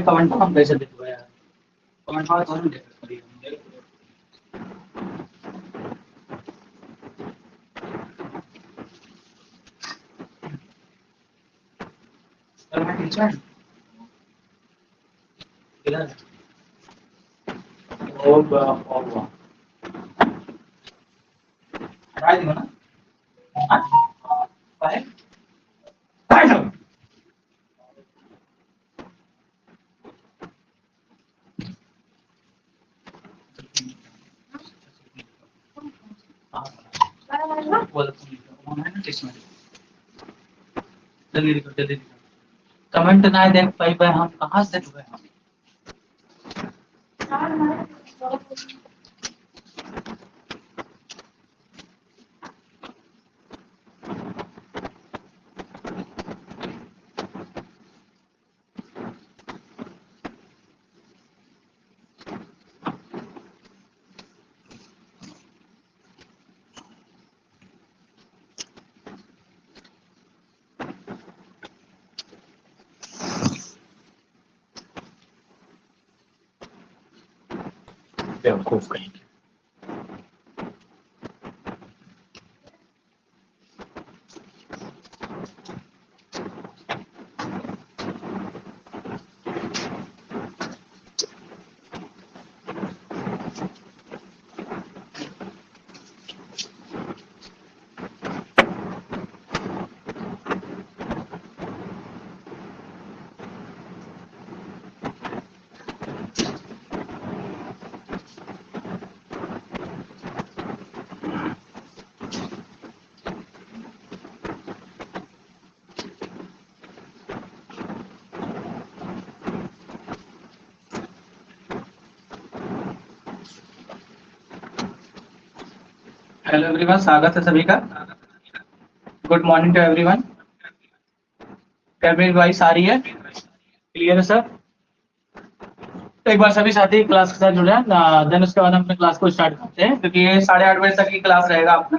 Comment हम कैसे देखो यार, कमेंट वाला तो हम देख सकते हैं। सर मैं टीचर इधर और हटा दूंगा ना। हाँ फाइल फाइल बोल जल्दी जल्दी कमेंट ना देख पाई पे हम कहाँ से जुड़े हम। बेवकूफ कहीं। हेलो एवरीवन, स्वागत है सभी का। Good morning to everyone. क्या मेरी वॉइस आ रही है? क्लियर है सर? तो एक बार सभी साथी क्लास के साथ जुड़े हैं, देन उसके बाद हम अपने क्लास को स्टार्ट करते हैं, क्योंकि ये 8:30 बजे तक की क्लास रहेगा आपका।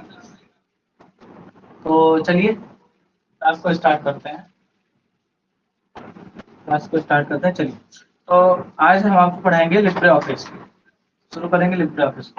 तो चलिए क्लास को स्टार्ट करते हैं। चलिए। तो आज हम आपको पढ़ाएंगे लिब्रे ऑफिस। शुरू करेंगे LibreOffice.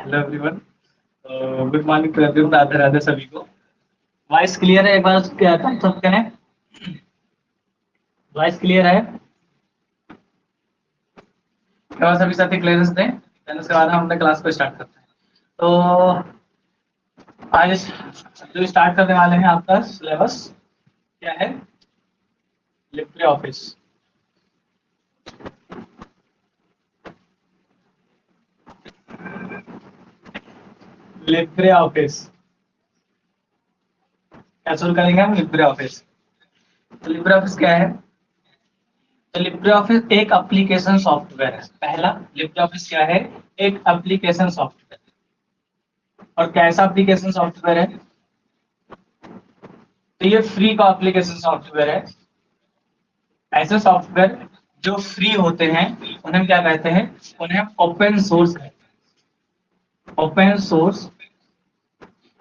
Hello everyone, good morning to everyone. Radhe Radhe सभी को। वॉइस क्लियर है? एक बार क्या सब कहें। वॉइस क्लियर है? क्या सभी साथी क्लियरेंस दें, देन उसके बाद हम अपने क्लास को स्टार्ट करते हैं। तो आज जो स्टार्ट करने वाले हैं आपका सिलेबस क्या है? Libre office. लिब्रे ऑफिस क्या शुरू करेंगे हम? Libre office. तो लिब्रे ऑफिस क्या है? तो लिब्रे ऑफिस एक एप्लीकेशन सॉफ्टवेयर है। पहला, लिब्रे ऑफिस क्या है? एक एप्लीकेशन सॉफ्टवेयर। और कैसा एप्लीकेशन सॉफ्टवेयर है? तो ये फ्री का एप्लीकेशन सॉफ्टवेयर है। ऐसे सॉफ्टवेयर जो फ्री होते हैं उन्हें क्या कहते हैं? उन्हें ओपन सोर्स कहते हैं। ओपन सोर्स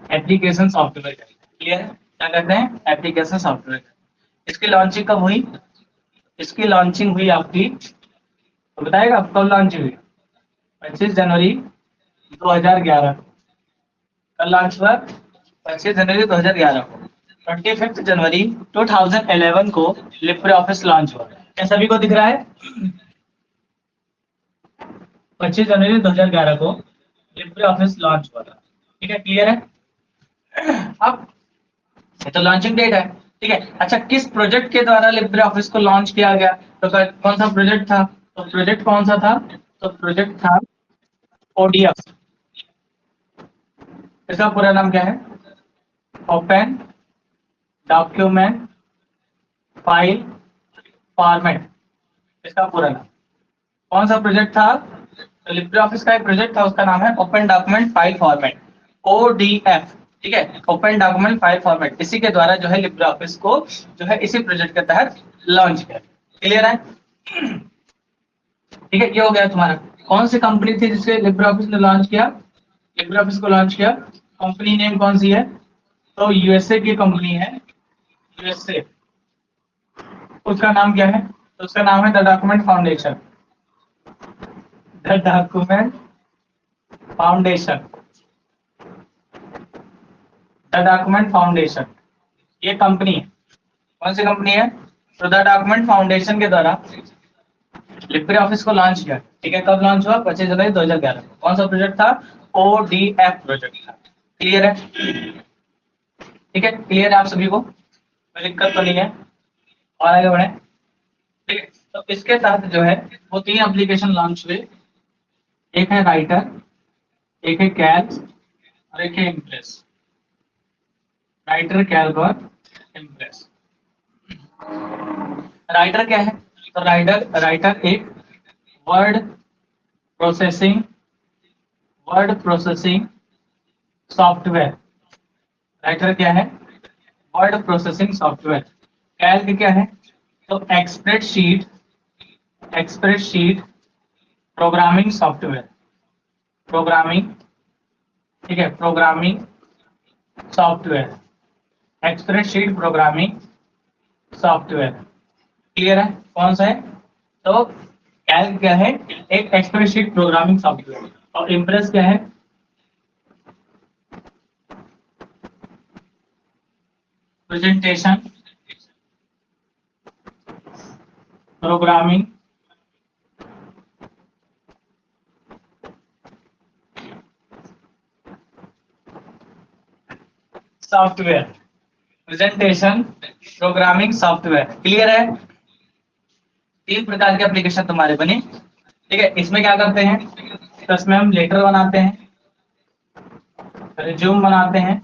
एप्लीकेशन सॉफ्टवेयर कहते हैं। क्लियर है? क्या कहते हैं? Application software. इसकी लॉन्चिंग कब हुई? इसकी लॉन्चिंग हुई आपकी, तो बताएगा आप कब लॉन्च हुई? 25 जनवरी 2011 को। कल लॉन्च हुआ 25 जनवरी 2011 को। 25 जनवरी 2011 को लिब्रे ऑफिस लॉन्च हुआ। क्या सभी को दिख रहा है? 25 जनवरी 2011 को लिब्रे ऑफिस लॉन्च हुआ था। ठीक है, क्लियर है? अब ये तो लॉन्चिंग डेट है। ठीक है। अच्छा, किस प्रोजेक्ट के द्वारा लिब्रे ऑफिस को लॉन्च किया गया? तो कौन सा प्रोजेक्ट था? तो प्रोजेक्ट कौन सा था? तो प्रोजेक्ट था ओडीएफ। इसका पूरा नाम क्या है? ओपन डॉक्यूमेंट फाइल फॉर्मेट, इसका पूरा नाम। कौन सा प्रोजेक्ट था? तो लिब्रे ऑफिस का एक प्रोजेक्ट था, उसका नाम है open document file format, ODF. ठीक है, ओपन डॉक्यूमेंट फाइल फॉर्मेट, इसी के द्वारा जो है लिब्रे ऑफिस को जो है इसी प्रोजेक्ट के तहत लॉन्च किया। क्लियर है? ठीक है, ये हो गया तुम्हारा। कौन सी कंपनी थी जिसके लिब्रे ऑफिस ने लॉन्च किया? लिब्रे ऑफिस को लॉन्च किया, कंपनी नेम कौन सी है? तो यूएसए की कंपनी है, यूएसए। उसका नाम क्या है? तो उसका नाम है the document foundation, the document foundation, the document foundation, ये कंपनी है। कौन सी कंपनी है? तो द डॉक्यूमेंट फाउंडेशन के द्वारा लिब्रे ऑफिस को लॉन्च किया। ठीक है, कब लॉन्च हुआ? 25 जुलाई 2011। कौन सा प्रोजेक्ट था? ओडीएफ प्रोजेक्ट था। क्लियर है? ठीक है, क्लियर है आप सभी को? कोई दिक्कत तो नहीं है? और आगे बढ़े। ठीक है, तो इसके तहत जो है वो 3 एप्लीकेशन लॉन्च हुए। एक है राइटर, एक है कैल्क और एक है इम्प्रेस। राइटर, कैल्क और इम्प्रेस। राइटर क्या है? तो राइटर राइटर एक word processing word processing software. Writer क्या है? Word processing software. कैल्क क्या है? तो एक्सप्रेड शीट प्रोग्रामिंग सॉफ्टवेयर, प्रोग्रामिंग। ठीक है, programming software, एक्सप्रेड sheet programming software. Clear है? कौन सा है? तो कैल्क क्या है? एक एक्सप्रेड शीट प्रोग्रामिंग सॉफ्टवेयर। और इम्प्रेस क्या है? Presentation programming software, presentation programming software. Clear है? 3 प्रकार के एप्लीकेशन तुम्हारे बने। ठीक है, इसमें क्या करते हैं? तो इसमें हम लेटर बनाते हैं, रिज्यूम बनाते हैं।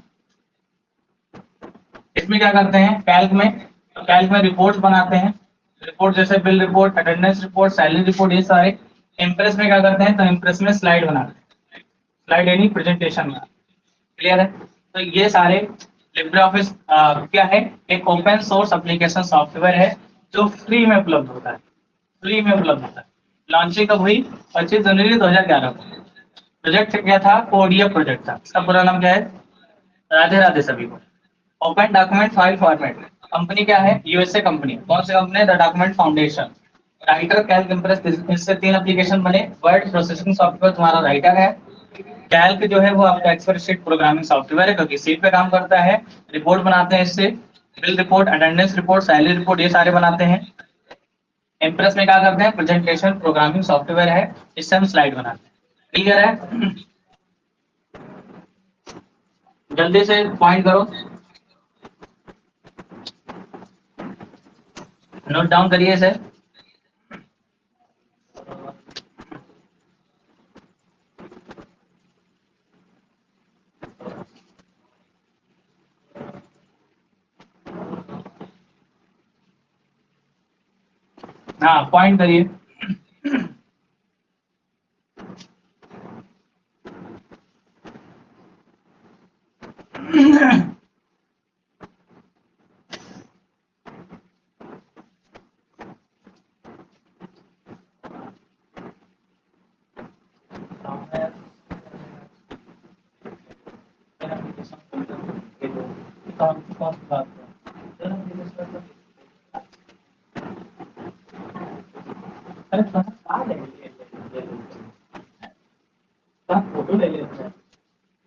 इसमें क्या करते हैं? कैल्क में, तो कैल्क में रिपोर्ट बनाते हैं, रिपोर्ट जैसे bill report, attendance report, salary report, ये सारे। इम्प्रेस में क्या करते हैं? तो इम्प्रेस में स्लाइड बनाते हैं, स्लाइड यानी प्रेजेंटेशन बनाते हैं। क्लियर है? तो ये सारे लिब्रे ऑफिस क्या है? एक ओपन सोर्स एप्लीकेशन सॉफ्टवेयर है जो फ्री में उपलब्ध होता है, फ्री में उपलब्ध होता है। लॉन्चिंग कब हुई? 25 जनवरी 2011 को। प्रोजेक्ट क्या था? ओडीएफ प्रोजेक्ट था। इसका पूरा नाम क्या है? राधे राधे सभी को। Open document file format, company क्या है? USA company. कौन सी कंपनी है? The document foundation. Writer, Calc, impress, इससे 3 एप्लीकेशन बने। वर्ड प्रोसेसिंग सॉफ्टवेयर तुम्हारा राइटर है। कैल्क जो है वो आपका एक्सेल शीट प्रोग्रामिंग सॉफ्टवेयर है, क्योंकि सीट पे काम करता है। रिपोर्ट बनाते हैं इससे, bill report, attendance report, salary report, ये सारे बनाते हैं। इम्प्रेस में क्या करते हैं? प्रेजेंटेशन प्रोग्रामिंग सॉफ्टवेयर है, इससे हम स्लाइड बनाते हैं। क्लियर है? जल्दी से पॉइंट करो, नोट डाउन करिए इसे। हाँ, पॉइंट करिए। अरे कहाँ ले फोटो ले लेते हैं,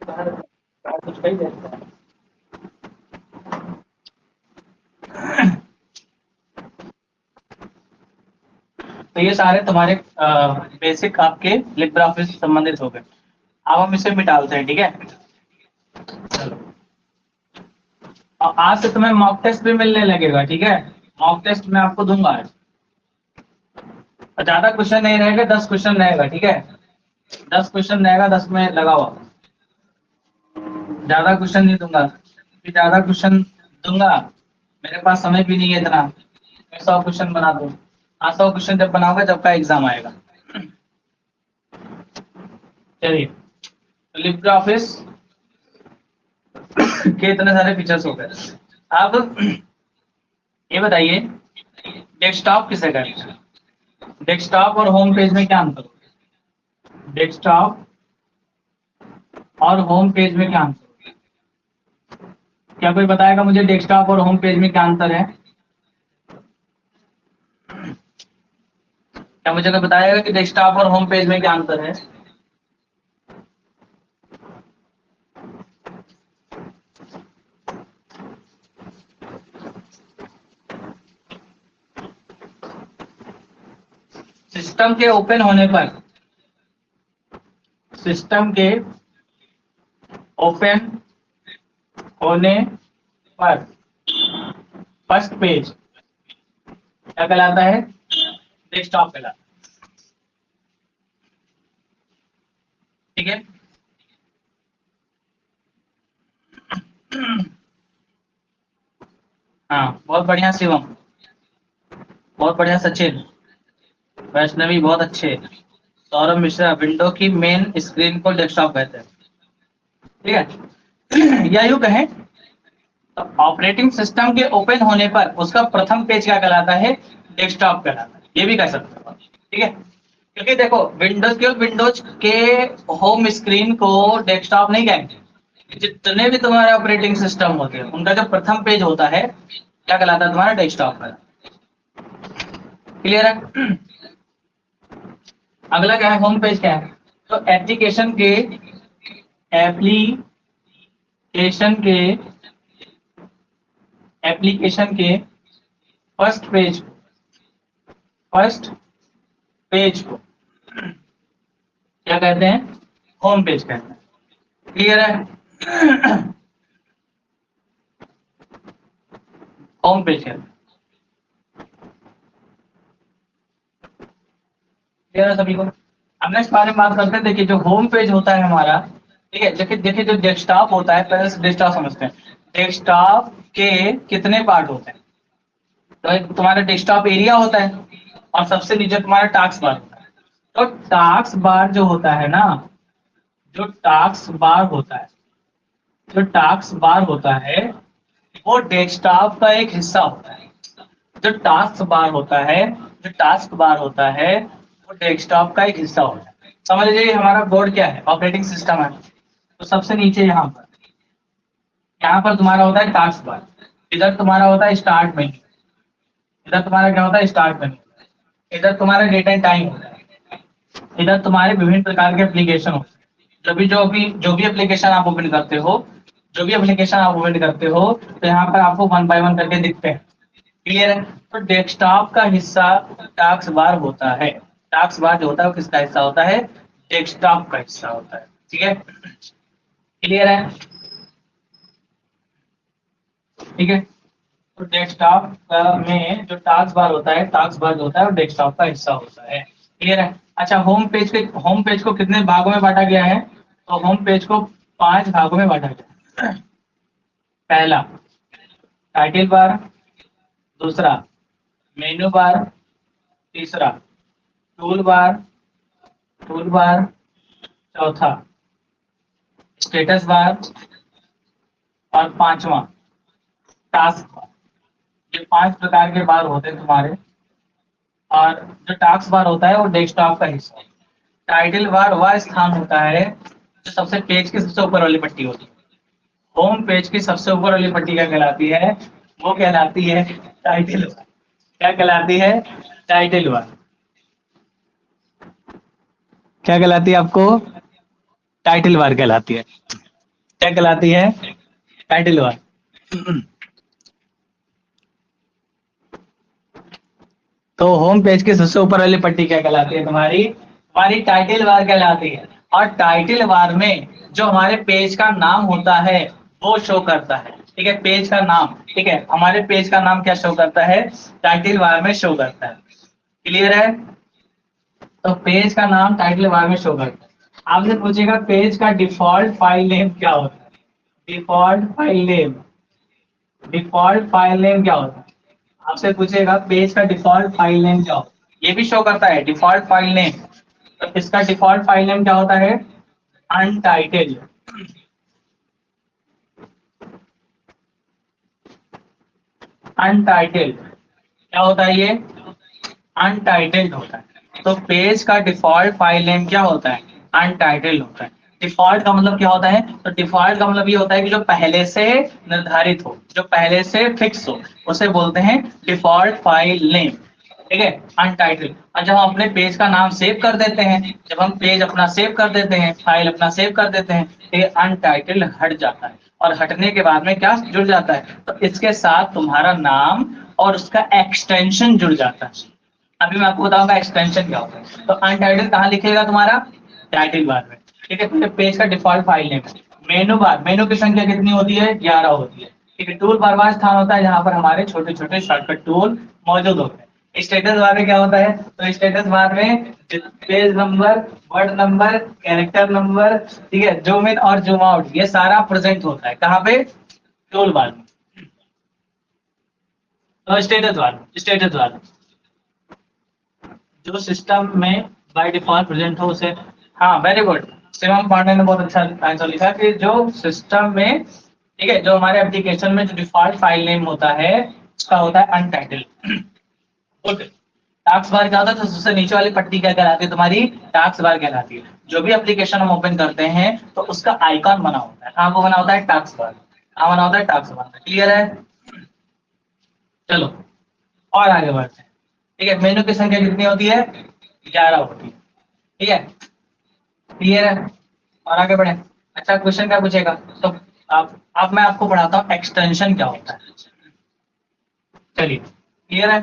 बाहर बाहर कुछ कही देता है। तो ये सारे तुम्हारे बेसिक आपके लिब्रे ऑफिस से संबंधित हो गए। अब हम इसे मिटालते हैं। ठीक है, चलो। और आज से तुम्हें मॉक टेस्ट भी मिलने लगेगा, ठीक है। मॉक टेस्ट मैं आपको दूंगा आज। और ज्यादा क्वेश्चन नहीं रहेगा, 10 क्वेश्चन रहेगा, ठीक है। 10 क्वेश्चन रहेगा, 10 में लगाओ। ज्यादा क्वेश्चन नहीं दूंगा, क्योंकि ज्यादा क्वेश्चन दूंगा मेरे पास समय भी नहीं है इतना। मैं 100 क्वेश्चन बना दूं। 100 क्वेश्चन जब बनाऊंगा जब का एग्जाम आएगा। चलिए, तो लिब्रे ऑफिस के इतने सारे फीचर्स हो गए। अब ये बताइए, डेस्कटॉप किसे कहते हैं? डेस्कटॉप और होम पेज में क्या अंतर होता है? डेस्कटॉप और होम पेज में क्या अंतर होता है? क्या कोई बताएगा मुझे डेस्कटॉप और होम पेज में क्या अंतर है? क्या मुझे कोई बताएगा कि डेस्कटॉप और होम पेज में क्या अंतर है? सिस्टम के ओपन होने पर, सिस्टम के ओपन होने पर फर्स्ट पेज क्या कहलाता है? डेस्कटॉप कहलाता है, ठीक है। हाँ, बहुत बढ़िया शिवम, बहुत बढ़िया सचिन, वैष्णवी बहुत अच्छे, सौरभ मिश्रा। विंडो की मेन स्क्रीन को डेस्कटॉप कहते हैं, ठीक है। या यूं कहें तो ऑपरेटिंग सिस्टम के ओपन होने पर उसका प्रथम पेज क्या कहलाता है? डेस्कटॉप कहलाता है, ये भी कह सकते हो, ठीक है। क्योंकि देखो, विंडोज के होम स्क्रीन को डेस्कटॉप नहीं कहेंगे। जितने भी तुम्हारे ऑपरेटिंग सिस्टम होते हैं उनका जो प्रथम पेज होता है क्या कहलाता है? तुम्हारा डेस्कटॉप का। क्लियर है? अगला क्या है? होम पेज क्या है? तो एप्लीकेशन के एप्लीकेशन के फर्स्ट पेज फर्स्ट पेज को क्या कहते हैं? होम पेज कहते हैं। क्लियर है? होम पेज कहते हैं। क्लियर है सभी को? अब नेक्स्ट बारे में बात करते हैं। देखिए, जो होम पेज होता है हमारा, ठीक है, देखिए देखिए, जो डेस्कटॉप होता है, पहले से डेस्कटॉप समझते हैं। डेस्कटॉप के कितने पार्ट होते हैं? तो एक तुम्हारा डेस्कटॉप एरिया होता है, और सबसे नीचे तुम्हारा टास्क बार होता है। तो टास्क बार जो होता है ना, जो टास्क बार होता है जो टास्क बार होता है वो डेस्कटॉप का एक हिस्सा होता है। जो टास्क बार होता है जो टास्क बार होता है वो डेस्कटॉप का एक हिस्सा होता है। समझ लीजिए हमारा बोर्ड क्या है? ऑपरेटिंग सिस्टम है। तो सबसे नीचे यहाँ पर तुम्हारा होता है टास्क बार। इधर तुम्हारा होता है स्टार्ट मेन्यू। इधर तुम्हारा क्या होता है? Start menu. इधर तुम्हारा डेट एंड टाइम होता है। इधर तुम्हारे विभिन्न प्रकार के एप्लीकेशन होते हैं। जो भी एप्लीकेशन आप ओपन करते हो, जो भी एप्लीकेशन आप ओपन करते हो, तो यहाँ पर आपको वन बाय वन करके दिखते हैं। क्लियर है? तो डेस्कटॉप का हिस्सा टास्क बार होता है। टास्क बार जो होता है वो किसका हिस्सा होता है? डेस्कटॉप का हिस्सा होता है, ठीक है। क्लियर है? ठीक है। तो डेस्कटॉप में जो टास्क बार होता है, टास्क बार जो होता है वो डेस्कटॉप का हिस्सा होता है। क्लियर है? अच्छा, होम पेज को कितने भागों में बांटा गया है? तो होम पेज को 5 भागों में बांटा गया है। पहला टाइटल बार, दूसरा मेनू बार, तीसरा टूल बार, चौथा स्टेटस बार, और पांचवा टास्क बार। ये 5 प्रकार के बार होते हैं तुम्हारे। और जो टास्क बार होता है वो डेस्कटॉप का हिस्सा है। टाइटल बार वह स्थान होता है जो सबसे पेज की सबसे ऊपर वाली पट्टी होती है। होम पेज की सबसे ऊपर वाली पट्टी क्या कहलाती है? वो कहलाती है टाइटल बार। क्या कहलाती है? Title bar. क्या कहलाती है आपको? टाइटल बार कहलाती है। क्या कहलाती है? Title bar. तो होम पेज की सबसे ऊपर वाली पट्टी क्या कहलाती है? तुम्हारी टाइटल बार कहलाती है। और टाइटल बार में जो हमारे पेज का नाम होता है वो शो करता है। ठीक है, पेज का नाम, ठीक है, हमारे पेज का नाम क्या शो करता है, टाइटल बार में शो करता है। क्लियर है? तो पेज का नाम टाइटल बार में शो करता है। आपसे पूछेगा पेज का डिफॉल्ट फाइल नेम क्या होता है, default file name, default file name क्या होता है, आपसे पूछेगा पेज का डिफॉल्ट फाइल नेम क्या होता है, ये भी शो करता है डिफॉल्ट फाइल नेम। तो इसका डिफॉल्ट फाइल नेम क्या होता है, अनटाइटल्ड, अनटाइटल्ड क्या होता है ये, अनटाइटल्ड होता है। तो पेज का डिफॉल्ट फाइल नेम क्या होता है, अनटाइटल्ड होता है। डिफॉल्ट का मतलब क्या होता है, तो डिफॉल्ट का मतलब ये होता है कि जो पहले से निर्धारित हो, जो पहले से फिक्स हो, उसे बोलते हैं डिफॉल्ट फाइल नेम। ठीक है, अनटाइटल्ड। और जब हम अपने पेज का नाम सेव कर देते हैं, जब हम पेज अपना सेव कर देते हैं, फाइल अपना सेव कर देते हैं, तो ये अनटाइटल्ड हट जाता है। और हटने के बाद में क्या जुड़ जाता है, तो इसके साथ तुम्हारा नाम और उसका एक्सटेंशन जुड़ जाता है। अभी मैं आपको बताऊंगा एक्सटेंशन क्या होता है। तो अनटाइटल कहाँ लिखेगा तुम्हारा, टाइटल बार में। ठीक है, तो ये पेज का डिफॉल्ट फाइल नेम है। मेनू बार, मेनू की संख्या कितनी होती है, 11 होती है। ठीक है, टूल बार वह स्थान होता है जहां पर हमारे छोटे छोटे शॉर्टकट टूल मौजूद होते हैं। स्टेटस बार में क्या होता है, तो स्टेटस बार में page number, word number, character number, ठीक है, जूम इन और जूम आउट, ये सारा प्रेजेंट होता है कहाँ पे, टूल बार में। तो स्टेटस बार, स्टेटस बार जो सिस्टम में बाय डिफॉल्ट प्रेजेंट हो उसे, हाँ वेरी गुड, शिवम पांडे ने बहुत अच्छा आंसर लिखा कि जो सिस्टम में, ठीक है, जो हमारे एप्लीकेशन में जो डिफॉल्ट फाइल नेम होता है उसका होता है अनटाइटल्ड। गुड। टास्क बार क्या होता है, तो सबसे नीचे वाली पट्टी क्या कहलाती है तुम्हारी, टास्क बार कहलाती है। जो भी एप्लीकेशन हम ओपन करते हैं तो उसका आइकॉन बना होता है, कहाँ को बना होता है, टास्क बार, कहाँ बना होता है, टास्क बार। क्लियर है? चलो और आगे बढ़ते हैं। ठीक है, मेनू की संख्या कितनी होती है, 11 होती है। ठीक है, क्लियर है? और आगे बढ़े। अच्छा, क्वेश्चन क्या पूछेगा, तो आप, अब मैं आपको पढ़ाता हूँ एक्सटेंशन क्या होता है। चलिए, क्लियर है?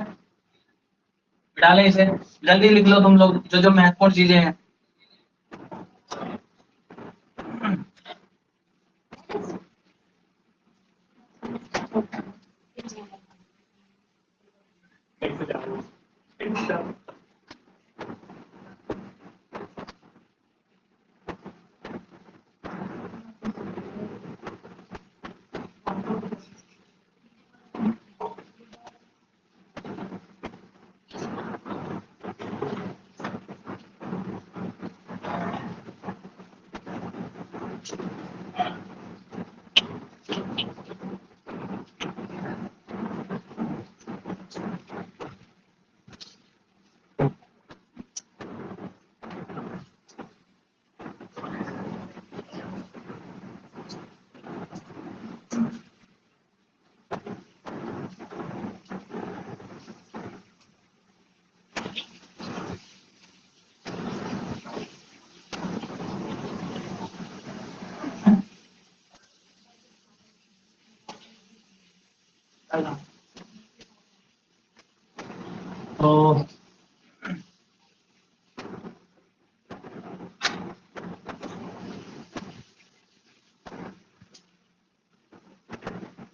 डालें इसे, जल्दी लिख लो तुम लोग जो जो महत्वपूर्ण चीजें हैं।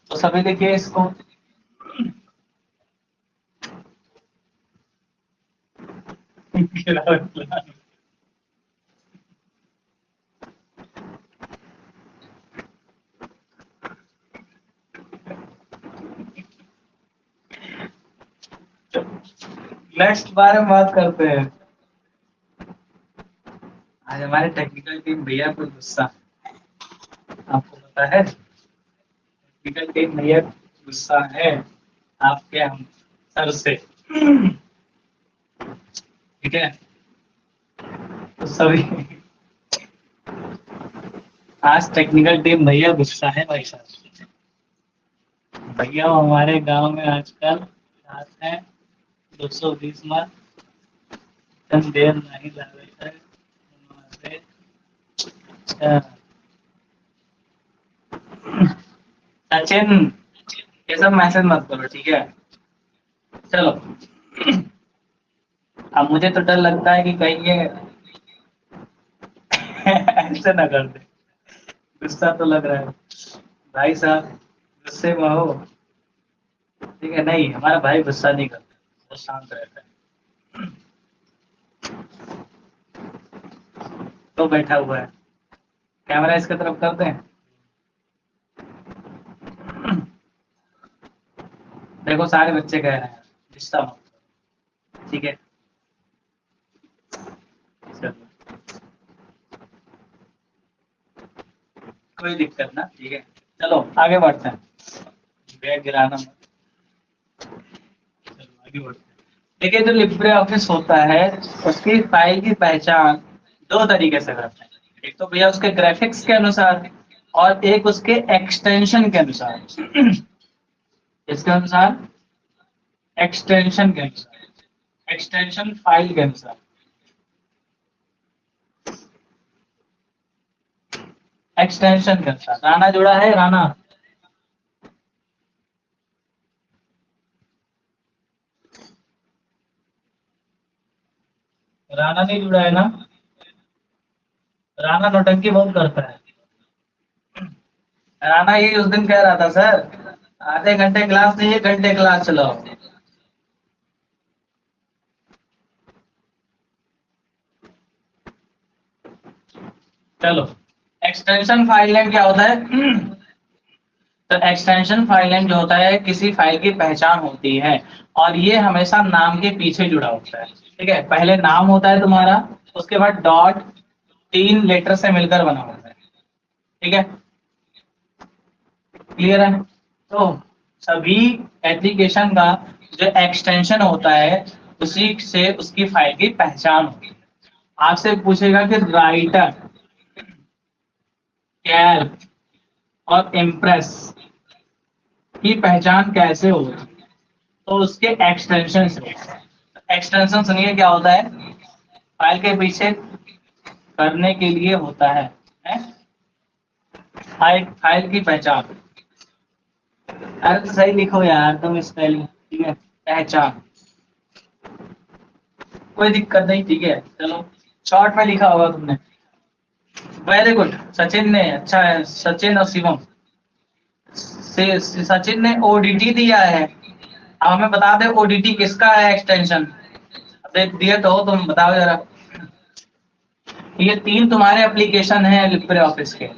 तो सभी देखिए इसको। नेक्स्ट बारे में बात करते हैं। आज हमारे टेक्निकल टीम भैया को गुस्सा, आपको पता है, टेक्निकल टीम भैया गुस्सा है आपके हम सर से। ठीक है, तो सभी, आज टेक्निकल टीम भैया गुस्सा है भाई साहब। भैया हमारे गांव में आजकल रात है 220 मार देर नहीं लगे है। अच्छा, सचिन, ये सब मैसेज मत करो, ठीक है? चलो, अब मुझे तो डर लगता है कि कहीं ये ऐसे ना कर दे। गुस्सा तो लग रहा है भाई साहब, गुस्से में हो? ठीक है, नहीं हमारा भाई गुस्सा नहीं करता, वो शांत रहता है। तो बैठा हुआ है, कैमरा इसके तरफ कर दें। देखो सारे बच्चे कह रहे हैं डिस्टर्ब मत, ठीक है। चलो, कोई दिक्कत ना, ठीक है। चलो आगे बढ़ते हैं, बैग गिराना मत। चलो आगे बढ़ते हैं। देखिए जो लिब्रे ऑफिस होता है, उसकी फाइल की पहचान दो तरीके से करते हैं। एक तो भैया उसके ग्राफिक्स के अनुसार, और एक उसके एक्सटेंशन के अनुसार। इसके अनुसार, एक्सटेंशन के अनुसार, एक्सटेंशन फाइल के अनुसार। एक्सटेंशन के अनुसार। राना जुड़ा है, राना? राना नहीं जुड़ा है ना? राना नौटंकी बहुत करता है। राना ये उस दिन कह रहा था सर, आधे घंटे क्लास नहीं, 1 घंटे क्लास चलाओ। चलो, एक्सटेंशन फाइल नेम क्या होता है? तो एक्सटेंशन फाइल नेम जो होता है, किसी फाइल की पहचान होती है, और ये हमेशा नाम के पीछे जुड़ा होता है। ठीक है, पहले नाम होता है तुम्हारा, उसके बाद डॉट, 3 लेटर से मिलकर बना होता है। ठीक है, क्लियर है? तो सभी एप्लीकेशन का जो एक्सटेंशन होता है, उसी से उसकी फाइल की पहचान होती है। आपसे पूछेगा कि राइटर, कैल्क और इम्प्रेस की पहचान कैसे होगी, तो उसके एक्सटेंशन से। एक्सटेंशन सुनिए क्या होता है, फाइल के पीछे करने के लिए होता है? फाइल, फाइल की पहचान। अरे तो सही लिखो यार तुम स्पेलिंग, ठीक है, पहचान। कोई दिक्कत नहीं, ठीक है। चलो, शॉर्ट में लिखा होगा तुमने। वेरी गुड, सचिन ने, अच्छा है, सचिन और शिवम। सचिन ने ओडीटी दिया है। अब हमें बता दे ओडीटी किसका है एक्सटेंशन। अब दिए तो हो, तुम बताओ जरा। ये 3 तुम्हारे एप्लीकेशन है लिब्रे ऑफिस के।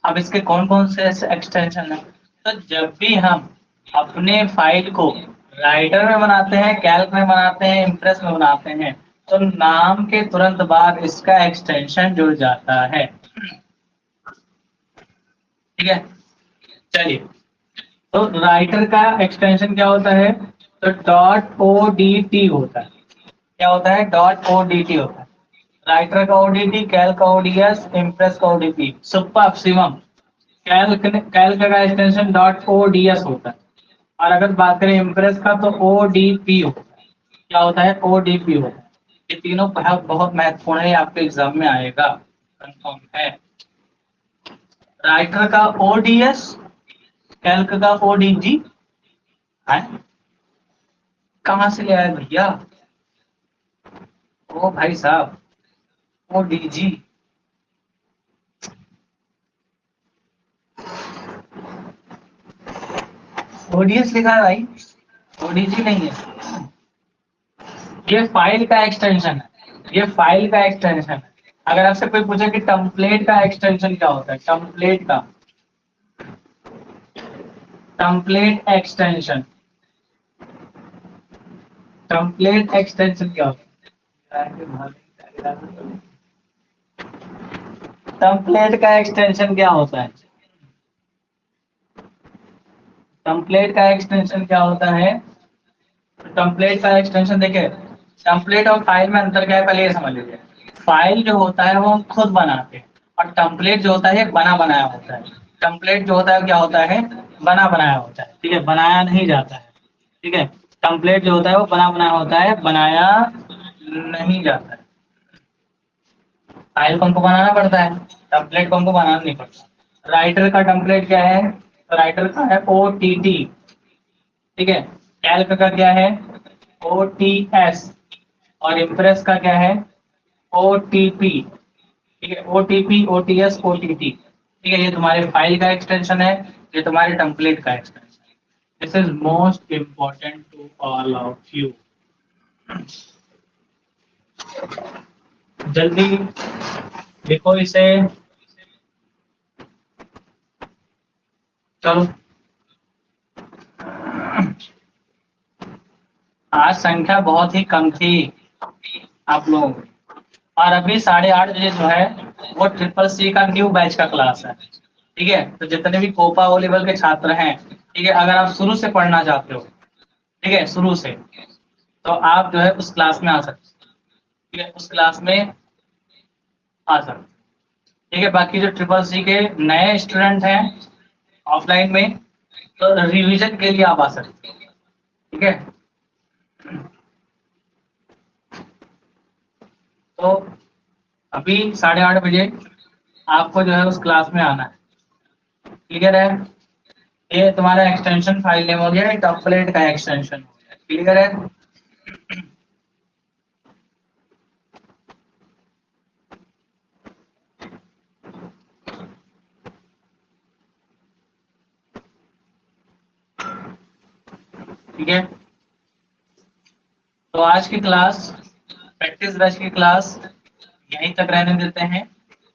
अब इसके कौन कौन से एक्सटेंशन है? तो जब भी हम अपने फाइल को राइटर में बनाते हैं, कैल्क में बनाते हैं, इम्प्रेस में बनाते हैं, तो नाम के तुरंत बाद इसका एक्सटेंशन जुड़ जाता है। ठीक है, चलिए। तो राइटर का एक्सटेंशन क्या होता है? तो डॉट ओ डी टी होता है। क्या होता है? डॉट ओ डी टी होता है। राइटर का ओडीटी, कैल्क का ओडीएस, इम्प्रेस का ODP. Super Shivam, Calc Calc का एक्सटेंशन डॉट ओडीएस होता है, और अगर बात करें इम्प्रेस का तो ओडीपी होता है। क्या होता है? ओडीपी होता है। ये तीनों बहुत बहुत महत्वपूर्ण है, आपके एग्जाम में आएगा, कंफर्म है। राइटर का ओडीएस, कैल्क का ओडीजी है। कहाँ से ले आए भैया? ओ भाई साहब, ओडीजी। ओडीएस लिखा है भाई, ओडीजी नहीं है। ये फाइल का एक्सटेंशन है, ये फाइल का एक्सटेंशन है। अगर आपसे कोई पूछे कि टम्पलेट का एक्सटेंशन क्या होता है, टम्पलेट का, टम्पलेट एक्सटेंशन, टम्पलेट एक्सटेंशन क्या होता है? टम्पलेट का एक्सटेंशन क्या होता है? टम्पलेट का एक्सटेंशन क्या होता है? टम्पलेट का एक्सटेंशन देखिए, टम्पलेट और फाइल में अंतर क्या है पहले ये समझ लीजिए। फाइल जो होता है वो हम खुद बनाते हैं, और टम्पलेट जो होता है ये बना बनाया होता है। टम्पलेट जो होता है क्या होता है? बना बनाया होता है, ठीक है, बनाया नहीं जाता है। ठीक है, टम्पलेट जो होता है वो बना बनाया होता है, बनाया नहीं जाता है। फाइल को हमको बनाना पड़ता है, टम्पलेट को हमको बनाना नहीं पड़ता। राइटर का टम्पलेट क्या है? राइटर का है ओ टी टी। ठीक है, कैल्क का क्या है? O T S. और इम्प्रेस का क्या है? O T P. ठीक है, O T P, O T S, O T T. ठीक है, ये तुम्हारे फाइल का एक्सटेंशन है। ये तुम्हारे टेम्पलेट का extension. This is most important to all of you. जल्दी लिखो इसे। चलो, आज संख्या बहुत ही कम थी आप लोग, और अभी 8:30 बजे जो है वो ट्रिपल सी का न्यू बैच का क्लास है। ठीक है, तो जितने भी कोपा ओ लेवल के छात्र हैं, ठीक है, अगर आप शुरू से पढ़ना चाहते हो, ठीक है, शुरू से, तो आप जो है उस क्लास में आ सकते हो। ठीक है, उस क्लास में आ सकते हो। ठीक है, बाकी जो ट्रिपल सी के नए स्टूडेंट हैं ऑफलाइन में, तो रिवीजन के लिए आप आ सकते हो। ठीक है, तो अभी 8:30 बजे आपको जो है उस क्लास में आना है। क्लियर है? ये तुम्हारा एक्सटेंशन फाइल नेम हो गया, टेम्पलेट का एक्सटेंशन हो गया। क्लियर है? ठीक है, तो आज की क्लास, प्रैक्टिस बैच की क्लास यहीं तक रहने देते हैं,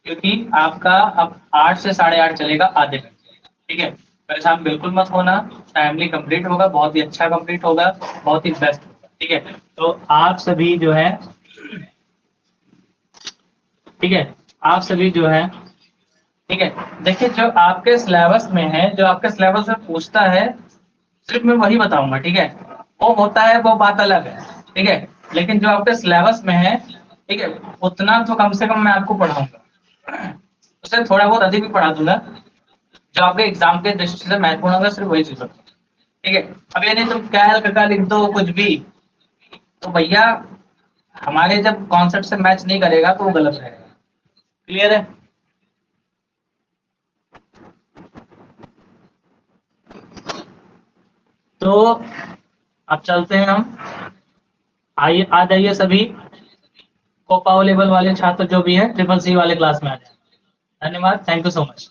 क्योंकि आपका अब 8 से 8:30 चलेगा, आधे घंटे। ठीक है, परेशान बिल्कुल मत होना, टाइमली कंप्लीट होगा, बहुत ही अच्छा कंप्लीट होगा, बहुत ही बेस्ट होगा। ठीक है, तो आप सभी जो है, ठीक है, आप सभी जो है, ठीक है, देखिए जो आपके सिलेबस में है, जो आपके सिलेबस में पूछता है, सिर्फ मैं वही बताऊंगा। ठीक है, वो होता है वो बात अलग है। ठीक है, लेकिन जो आपके सिलेबस में है, ठीक है, उतना तो कम से कम मैं आपको पढ़ाऊंगा, उससे थोड़ा बहुत अधिक भी पढ़ा दूंगा। जो आपके एग्जाम के दृष्टि से महत्वपूर्ण होगा, सिर्फ वही चीज होगा। ठीक है, अब ये नहीं तुम कैल का लिख दो कुछ भी, तो भैया हमारे जब कॉन्सेप्ट से मैच नहीं करेगा तो वो गलत रहेगा। क्लियर है? तो अब चलते हैं हम, आइए आ जाइए सभी, कोपाओ लेवल वाले छात्र जो भी है ट्रिपल सी वाले क्लास में आ जाए। धन्यवाद, थैंक यू सो मच।